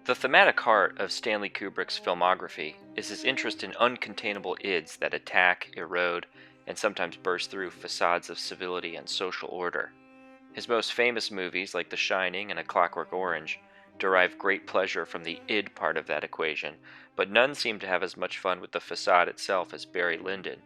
The thematic heart of Stanley Kubrick's filmography is his interest in uncontainable ids that attack, erode, and sometimes burst through facades of civility and social order. His most famous movies, like The Shining and A Clockwork Orange, derive great pleasure from the id part of that equation, but none seem to have as much fun with the facade itself as Barry Lyndon.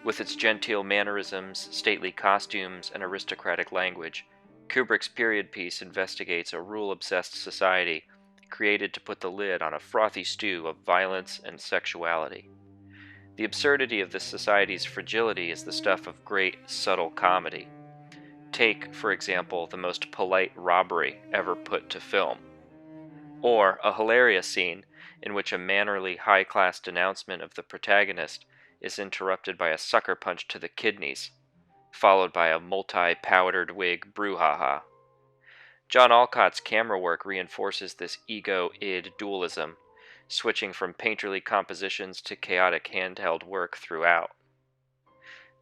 With its genteel mannerisms, stately costumes, and aristocratic language, Kubrick's period piece investigates a rule-obsessed society created to put the lid on a frothy stew of violence and sexuality. The absurdity of this society's fragility is the stuff of great, subtle comedy. Take, for example, the most polite robbery ever put to film. Or a hilarious scene in which a mannerly, high-class denouncement of the protagonist is interrupted by a sucker punch to the kidneys, followed by a multi-powdered-wig brouhaha. John Alcott's camerawork reinforces this ego-id dualism, switching from painterly compositions to chaotic handheld work throughout.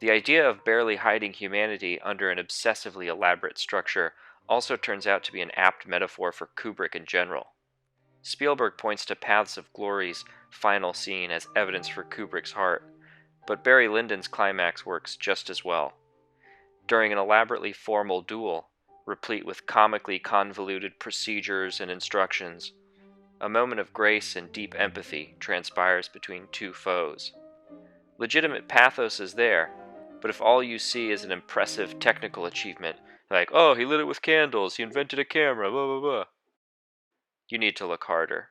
The idea of barely hiding humanity under an obsessively elaborate structure also turns out to be an apt metaphor for Kubrick in general. Spielberg points to Paths of Glory's final scene as evidence for Kubrick's heart, but Barry Lyndon's climax works just as well. During an elaborately formal duel, replete with comically convoluted procedures and instructions, a moment of grace and deep empathy transpires between two foes. Legitimate pathos is there, but if all you see is an impressive technical achievement, like, oh, he lit it with candles, he invented a camera, blah blah blah, you need to look harder.